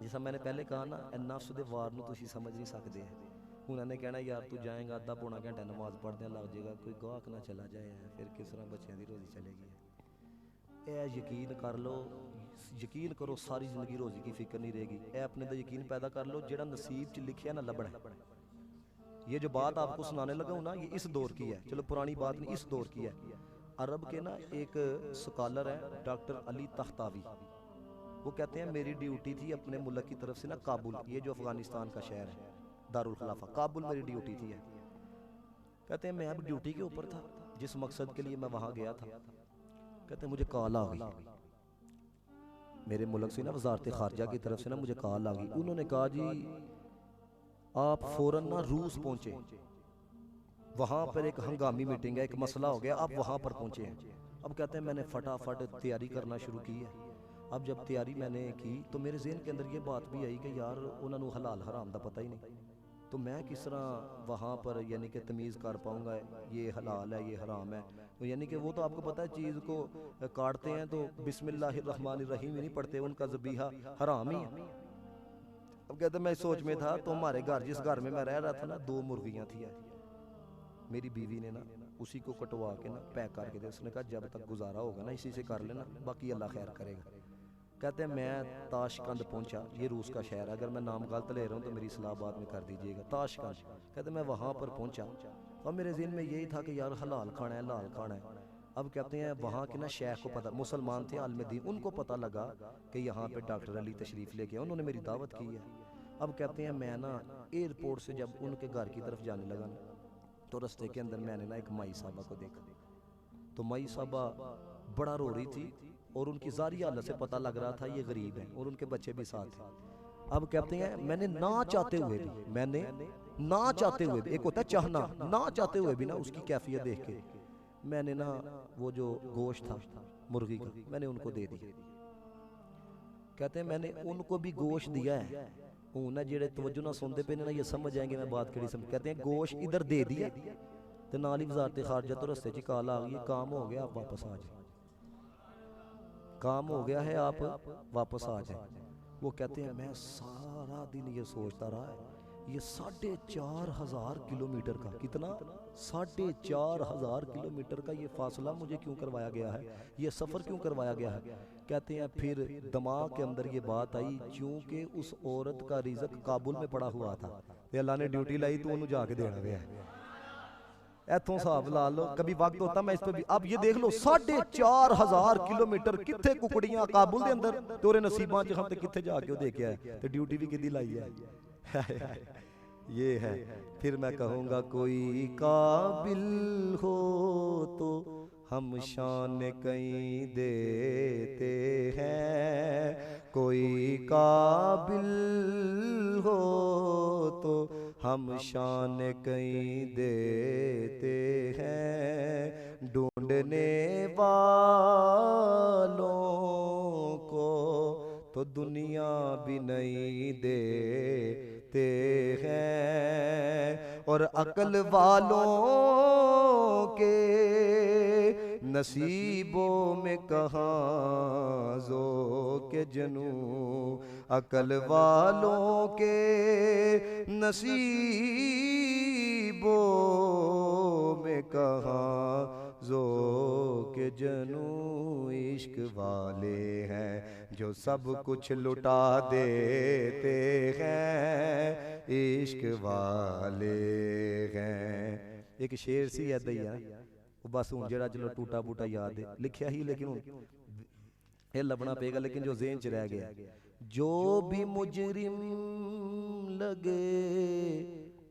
जिस मैंने पहले कहा ना, नफ्स दे वार नूं तुसीं समझ नहीं सकते। उन्होंने कहना यार तू जाएगा अद्धा पौना घंटा नमाज पढ़दे लग जाएगा, कोई गाहक ना चला जाए, फिर किस तरह बच्चों की रोज़ी चलेगी। यह यकीन कर लो, यकीन करो सारी ज़िंदगी रोज़ी की फिक्र नहीं रहेगी। यह अपने तो यकीन पैदा कर लो, जेड़ा नसीब च लिखिया ना लभना। ये जो बात आपको सुनाने लगा हूँ ना, ये इस दौर की है, चलो पुरानी बात नहीं, इस दौर की है। अरब के ना एक स्कॉलर है डॉक्टर अली तख्तावी, वो कहते हैं मेरी ड्यूटी थी अपने मुल्क की तरफ से ना काबुल, ये जो अफगानिस्तान का शहर है, दारुल खलाफा, काबुल मेरी ड्यूटी थी है। कहते हैं मैं अब ड्यूटी के ऊपर था, जिस मकसद के लिए मैं वहाँ गया था। कहते हैं मुझे कॉल आ गई मेरे मुल्क से ना, वजारत खारजा की तरफ से ना मुझे कॉल आ गई। उन्होंने कहा जी आप फ़ौरन ना रूस पहुँचे, वहाँ पर एक हंगामी मीटिंग है, एक मसला हो गया, आप वहाँ पर पहुँचे हैं। अब कहते हैं मैंने फटाफट तैयारी करना शुरू की है। अब जब तैयारी मैंने की तो मेरे ज़हन के अंदर ये बात भी आई कि यार उन्होंने हलाल हराम का पता ही नहीं, तो मैं किस तरह वहाँ पर यानी कि तमीज़ कर पाऊँगा, ये हलाल है ये हराम है। तो यानी कि वो तो आपको पता है चीज़ को काटते हैं तो बिस्मिल्लाहिर्रहमानिर्रहीम ही नहीं पढ़ते, उनका ज़बीहा हराम ही है। अब कहते मैं सोच में था, तो हमारे घर जिस घर में मैं रह रहा था ना, 2 मुर्गियाँ थी। मेरी बीवी ने ना उसी को कटवा के ना पैक करके दे, उसने कहा जब तक गुजारा होगा ना इसी से कर लेना, बाकी अल्लाह खैर करेगा। कहते हैं मैं ताशकंद पहुंचा, ये रूस का शहर है, अगर मैं नाम गलत ले रहा हूँ तो मेरी इस्लामाबाद में कर दीजिएगा, ताशकंद। कहते मैं वहाँ पर पहुंचा, और मेरे ज़हन में यही था कि यार हलाल खाना है, हलाल खाना है। अब कहते हैं वहाँ के ना शेख को पता, मुसलमान थे आलम दीन, उनको पता लगा कि यहाँ पे डॉक्टर अली तशरीफ़ लेके आए, उन्होंने मेरी दावत की है। अब कहते हैं मैं ना एयरपोर्ट से जब उनके घर की तरफ जाने लगा ना, तो रास्ते के अंदर मैंने ना एक माई साहबा को देखा। तो माई साहबा बड़ा रो रही थी, और उनकी ज़ारी हालत से पता लग रहा था ये गरीब हैं, और उनके बच्चे भी साथ थे। अब कहते हैं मैंने ना चाहते हुए भी, मैंने ना चाहते हुए भी, एक होता है चाहना, ना चाहते हुए भी ना उसकी कैफियत देख के मैंने ना वो जो गोश्त था मुर्गी का मैंने उनको दे दिया। कहते हैं मैंने उनको भी गोश्त दिया है। हूँ ना जेड़े तवज्जो ना सुनते पे ना ये समझ जाएंगे मैं बात करी समझ। कहते हैं गोश्त इधर दे दिया, तो नाल ही वजारत खारजा तो रस्ते च कॉल आ गई, काम हो गया आप वापस आ जाए, काम हो गया है आप वापस आ जाए। वो कहते हैं मैं सारा दिन ये सोचता रहा है, ये 4,500 किलोमीटर का, कितना 4,500 किलोमीटर का ये फासला मुझे क्यों करवाया गया है, ये सफ़र क्यों करवाया गया है। कहते हैं फिर दिमाग के अंदर ये बात आई, क्योंकि उस औरत का रिज़्क काबुल में पड़ा हुआ था, अल्लाह ने ड्यूटी लाई तो उन्होंने जाके देना गया है। इथों हिसाब ला लो, कभी वक्त होता मैं इस पे भी। अब ये देख लो 4,500 किलोमीटर किथे कुकड़ियां काबुल के अंदर, तेरे नसीबा च हम ते किथे जाके देखे है, तो ड्यूटी भी किदी लाई है। ये है। फिर मैं कहूँगा कोई काबिल हो तो हम शान कहीं देते हैं, कोई काबिल हो तो हम शान कहीं देते हैं, ढूंढने वालों को तो दुनिया भी नहीं देते हैं, और अकल वालों के नसीबों में कहाँ जो के जनू, अकल वालों के नसीबों में कहाँ जो के जनू, इश्क वाले हैं जो सब कुछ लुटा देते हैं, इश्क वाले हैं। एक शेर सी ऐदा ही है, वो बस हूँ जरा चलो टूटा बूटा याद है लिखिया ही, लेकिन हूँ ये लबना पेगा, लेकिन जो ज़हन च रह गया, जो भी मुजरिम लगे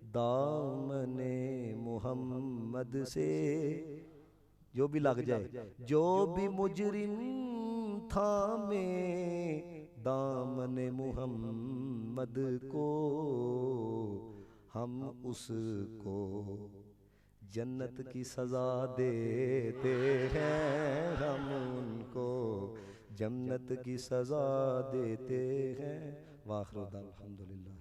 दामने मोहम्मद से, जो भी लग जाए, जो भी मुजरिम थामे दामने मोहम्मद को, हम उसको जन्नत की सजा देते हैं, हम उनको जन्नत की सजा देते हैं। वाखिर दावा अल्हम्दुलिल्लाह।